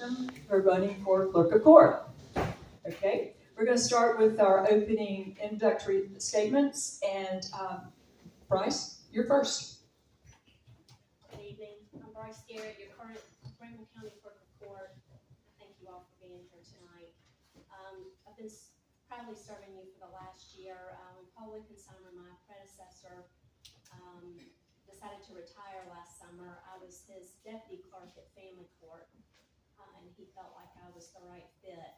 Gresham, who are running for clerk of court. Okay, we're going to start with our opening introductory statements, and Bryce, you're first. Good evening. I'm Bryce Garrett, your current Greenville County Clerk of Court. Thank you all for being here tonight. I've been proudly serving you for the last year. When Paul Wickensheimer, my predecessor, decided to retire last summer, I was his deputy clerk at Family Court, and he felt like I was the right fit.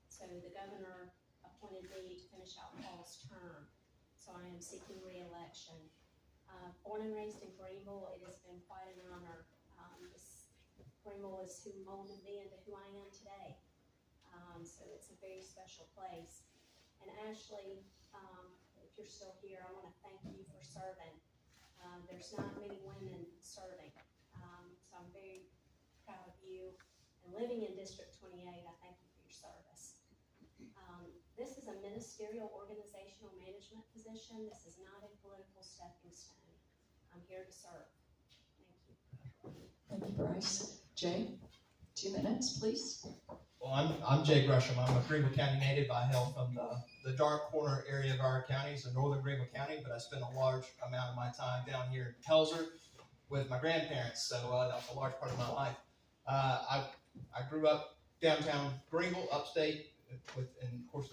So the governor appointed me to finish out Paul's term. So I am seeking re-election. Born and raised in Greenville, it has been quite an honor. Greenville is who molded me into who I am today. So it's a very special place. And Ashley, if you're still here, I want to thank you for serving. There's not many women serving, so I'm very proud of you. And living in District 28, I thank you for your service. This is a ministerial organizational management position. This is not a political stepping stone. I'm here to serve. Thank you. Thank you, Bryce. Jay, 2 minutes, please. Well, I'm Jay Gresham. I'm a Greenville County native. I hail from the dark corner area of our county, so northern Greenville County, but I spend a large amount of my time down here in Pelzer with my grandparents, so that's a large part of my life. I grew up downtown Greenville, upstate, and of course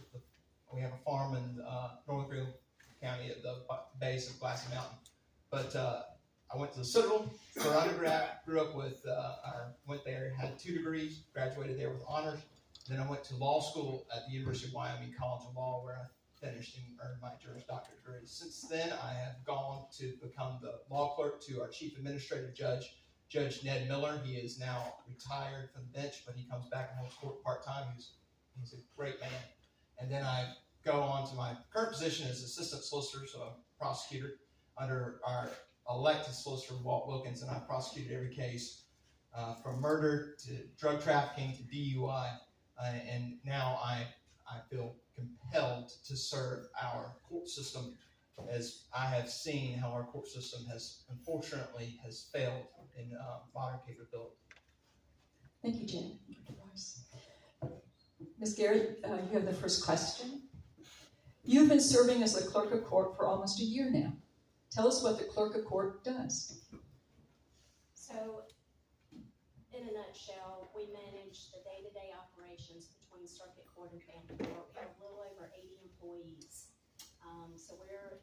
we have a farm in northern Greenville County at the base of Glassy Mountain. But I went to the Citadel for undergrad, grew up with, went there, had 2 degrees, graduated there with honors. Then I went to law school at the University of Wyoming College of Law, where I finished and earned my Juris Doctorate degree. Since then, I have gone to become the law clerk to our Chief Administrative Judge, Judge Ned Miller. He is now retired from the bench, but he comes back and holds court part-time. He's a great man. And then I go on to my current position as Assistant Solicitor, so I'm a prosecutor under our elected solicitor, Walt Wilkins, and I've prosecuted every case from murder to drug trafficking to DUI, and now I feel compelled to serve our court system, as I have seen how our court system has, unfortunately, failed in modern capability. Thank you, Jay. Ms. Garrett, you have the first question. You've been serving as the clerk of court for almost a year now. Tell us what the clerk of court does. So, in a nutshell, we manage the day-to-day operations between circuit court and family court. We have a little over 80 employees. So we're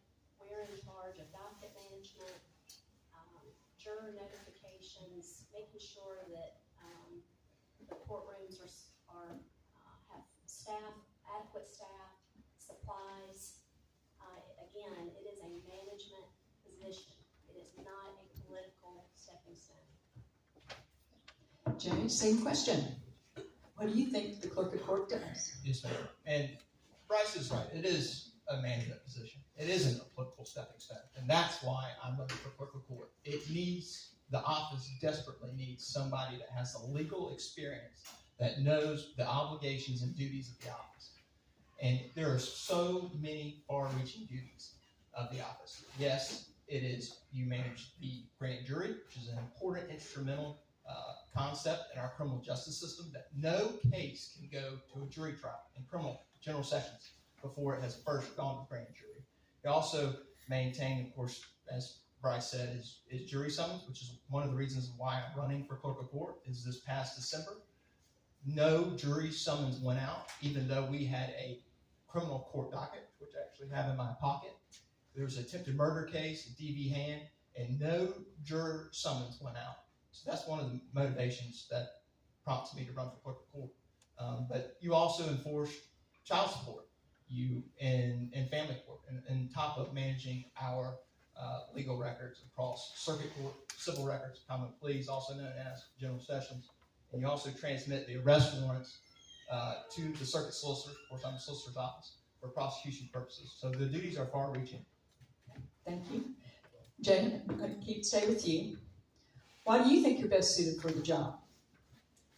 in charge of docket management, juror notifications, making sure that the courtrooms have staff, adequate staff, supplies. Again, it is a management position. It is not a political stepping stone. Jay, same question. What do you think the clerk of court does? Yes, ma'am. And Bryce is right. It is a management position. It isn't a political stepping stone. And that's why I'm running for clerk of court. The office desperately needs somebody that has the legal experience, that knows the obligations and duties of the office. And there are so many far-reaching duties of the office. Yes, it is, you manage the grand jury, which is an important instrumental concept in our criminal justice system, that no case can go to a jury trial in criminal general sessions before it has first gone to grand jury. You also maintain, of course, as Bryce said, is jury summons, which is one of the reasons why I'm running for clerk of court. Is this past December, no jury summons went out, even though we had a criminal court docket, which I actually have in my pocket. There was an attempted murder case, a DV hand, and no juror summons went out. So that's one of the motivations that prompts me to run for clerk of court. But you also enforce child support, in family court, and top of managing our legal records across circuit court, civil records, common pleas, also known as general sessions. And you also transmit the arrest warrants to the circuit solicitor. Of course, I'm the solicitor's office for prosecution purposes. So the duties are far-reaching. Thank you. Jay, I'm going to stay with you. Why do you think you're best suited for the job?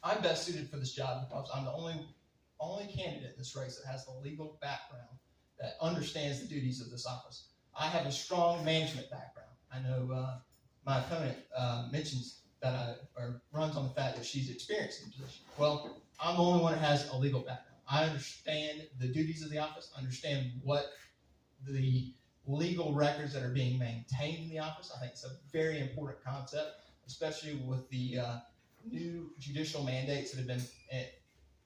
I'm best suited for this job because I'm the only candidate in this race that has the legal background that understands the duties of this office. I have a strong management background. I know my opponent mentions or runs on the fact that she's experienced in the position. Well, I'm the only one that has a legal background. I understand the duties of the office, understand what the legal records that are being maintained in the office. I think it's a very important concept, especially with the new judicial mandates that have been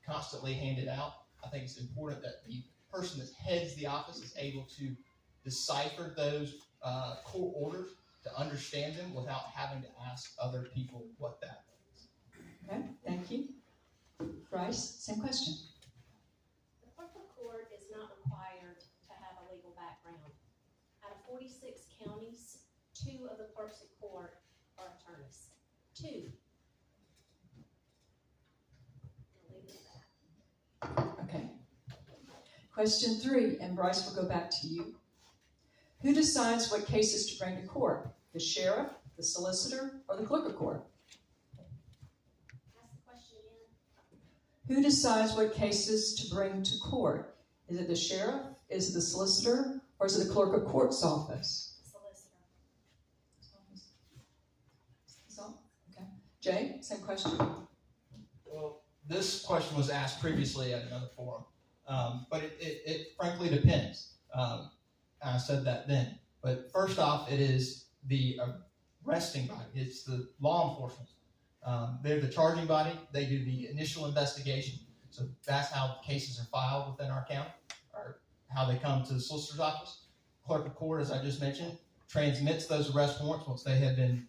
constantly handed out. I think it's important that the person that heads the office is able to decipher those court orders, to understand them without having to ask other people what that means. Okay, thank you. Bryce, same question. The clerk of court is not required to have a legal background. Out of 46 counties, 2 of the clerks of court are attorneys. 2. I'll leave it at that. Okay. Question 3, and Bryce, will go back to you. Who decides what cases to bring to court? The sheriff, the solicitor, or the clerk of court? Ask the question again. Who decides what cases to bring to court? Is it the sheriff, is it the solicitor, or is it the clerk of court's office? Solicitor. Okay. Jay, same question. Well, this question was asked previously at another forum, but it frankly depends. I said that then. But first off, it is the arresting body. It's the law enforcement. They're the charging body. They do the initial investigation. So that's how cases are filed within our county, or how they come to the solicitor's office. Clerk of court, as I just mentioned, transmits those arrest warrants once they have been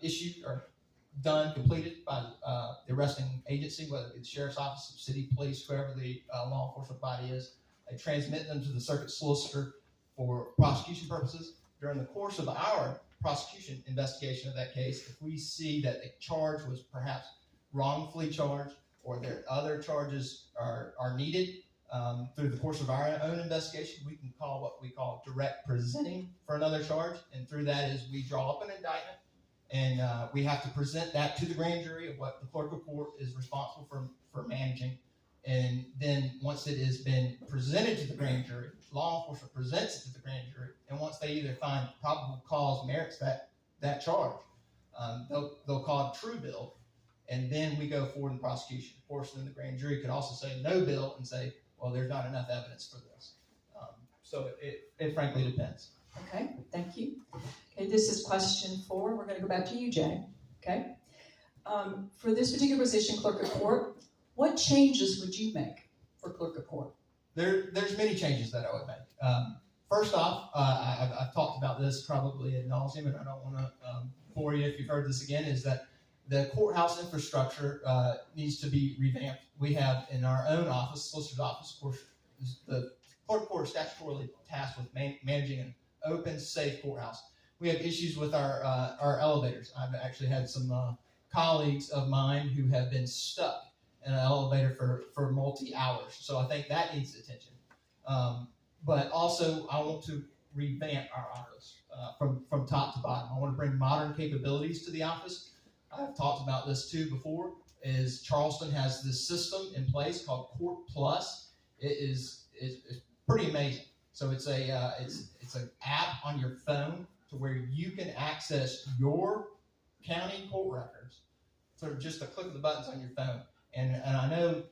issued or completed by the arresting agency, whether it be the sheriff's office, city police, whoever the law enforcement body is. They transmit them to the circuit solicitor for prosecution purposes. During the course of our prosecution investigation of that case, if we see that the charge was perhaps wrongfully charged, or that other charges are needed through the course of our own investigation, we can call what we call direct presenting for another charge. And through that is we draw up an indictment, and we have to present that to the grand jury of what the clerk of court is responsible for managing. And then once it has been presented to the grand jury, law enforcement presents it to the grand jury, and once they either find probable cause merits that charge, they'll call it true bill, and then we go forward in prosecution. Of course, then the grand jury could also say no bill and say, well, there's not enough evidence for this. So it frankly depends. Okay, thank you. Okay, this is question 4. We're going to go back to you, Jay. Okay. For this particular position, clerk of court, what changes would you make for clerk of court? There's many changes that I would make. First off, I've talked about this probably ad nauseum, and I don't want to bore you if you've heard this again, is that the courthouse infrastructure needs to be revamped. We have in our own office, solicitor's office, of course, the clerk of court is statutorily tasked with managing an open, safe courthouse. We have issues with our elevators. I've actually had some colleagues of mine who have been stuck in an elevator for multi-hours. So I think that needs attention. But also, I want to revamp our office from top to bottom. I want to bring modern capabilities to the office. I've talked about this too before, is Charleston has this system in place called Court Plus. It's pretty amazing. So it's an app on your phone to where you can access your county court records for just a click of the buttons on your phone. And I know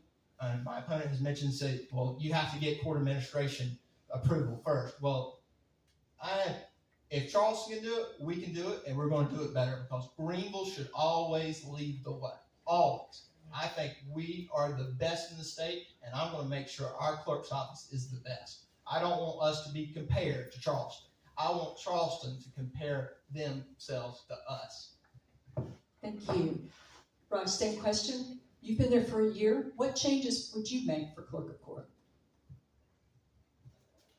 my opponent has mentioned, say, well, you have to get court administration approval first. Well, if Charleston can do it, we can do it, and we're going to do it better, because Greenville should always lead the way. Always. I think we are the best in the state, and I'm going to make sure our clerk's office is the best. I don't want us to be compared to Charleston. I want Charleston to compare themselves to us. Thank you. Rob, same question. You've been there for a year. What changes would you make for clerk of court?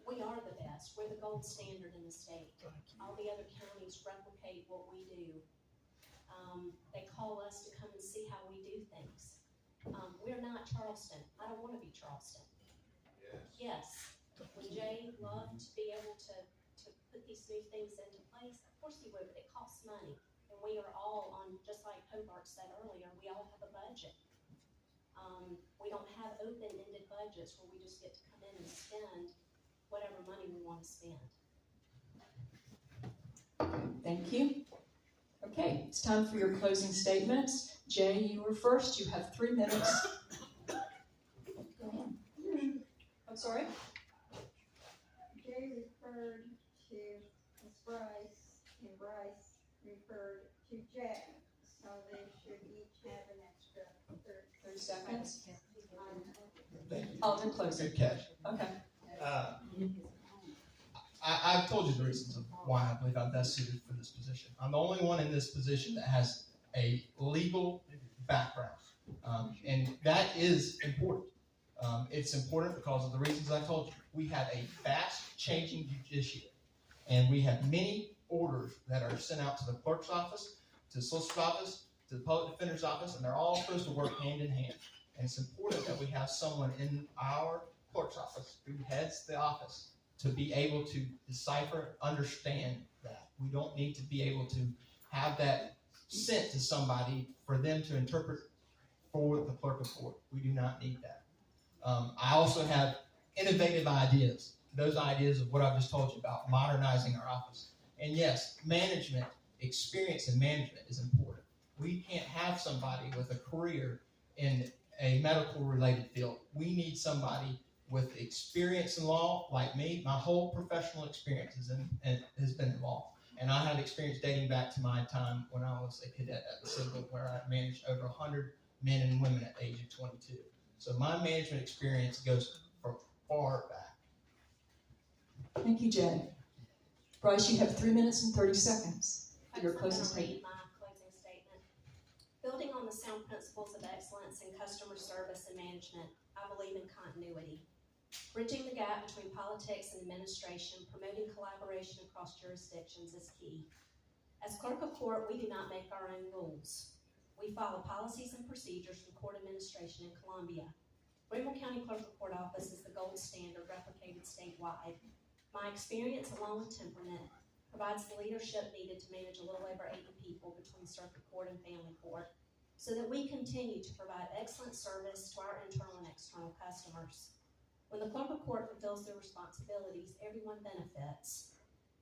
We are the best. We're the gold standard in the state. All the other counties replicate what we do. They call us to come and see how we do things. We're not Charleston. I don't want to be Charleston. Yes. Would Jay love to be able to put these new things into place? Of course he would, but it costs money. And we are all on, just like Hobart said earlier, we all have a budget. We don't have open-ended budgets where we just get to come in and spend whatever money we want to spend. Thank you. Okay, it's time for your closing statements. Jay, you were first. You have 3 minutes. Go ahead. I'm sorry? Jay referred to Ms. Bryce, and Bryce referred to Jay. So they should each have an extra 30 seconds. Thank you. I'll do closing. Good catch. Okay. I've told you the reasons of why I believe I'm best suited for this position. I'm the only one in this position that has a legal background, and that is important. It's important because of the reasons I told you. We have a fast-changing judiciary, and we have many orders that are sent out to the clerk's office, to the solicitor's office, to the public defender's office, and they're all supposed to work hand in hand. And it's important that we have someone in our clerk's office who heads the office to be able to decipher, understand that. We don't need to be able to have that sent to somebody for them to interpret for the clerk of court. We do not need that. I also have innovative ideas. Those ideas of what I've just told you about, modernizing our office. And yes, management, experience in management is important. We can't have somebody with a career in a medical-related field. We need somebody with experience in law, like me. My whole professional experience has been in law. And I have experience dating back to my time when I was a cadet at the Civil, where I managed over 100 men and women at the age of 22. So my management experience goes from far back. Thank you, Jay. Bryce, you have 3 minutes and 30 seconds for your closing I'm going to statement. read my closing statement. Building on the sound principles of excellence in customer service and management, I believe in continuity. Bridging the gap between politics and administration, promoting collaboration across jurisdictions is key. As clerk of court, we do not make our own rules. We follow policies and procedures from court administration in Columbia. Greenville County Clerk of Court Office is the gold standard replicated statewide. My experience, along with temperament, provides the leadership needed to manage a little over 80 people between circuit court and family court, so that we continue to provide excellent service to our internal and external customers. When the clerk of court fulfills their responsibilities, everyone benefits.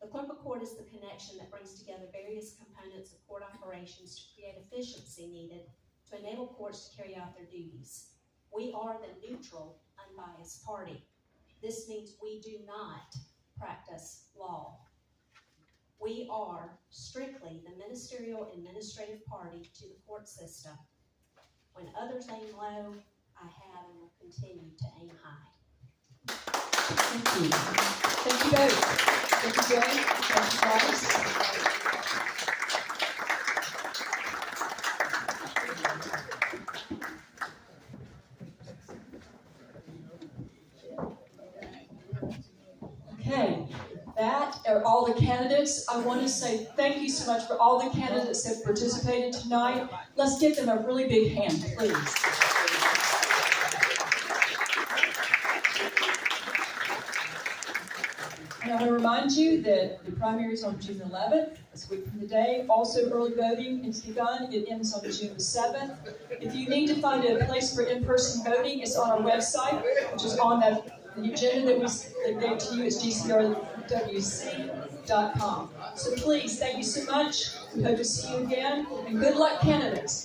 The clerk of court is the connection that brings together various components of court operations to create efficiency needed to enable courts to carry out their duties. We are the neutral, unbiased party. This means we do not practice law. We are strictly the ministerial administrative party to the court system. When others aim low, I have and will continue to aim high. Thank you. Thank you both. Thank you, Jay. Thank you, Bryce. Okay, that are all the candidates. I want to say thank you so much for all the candidates that participated tonight. Let's give them a really big hand, please. And I want to remind you that the primary is on June 11th, that's a week from today. Also, early voting is begun. It ends on June 7th. If you need to find a place for in-person voting, it's on our website, which is on the agenda that we gave to you. It's gcrwc.com. So please, thank you so much. We hope to see you again, and good luck, candidates.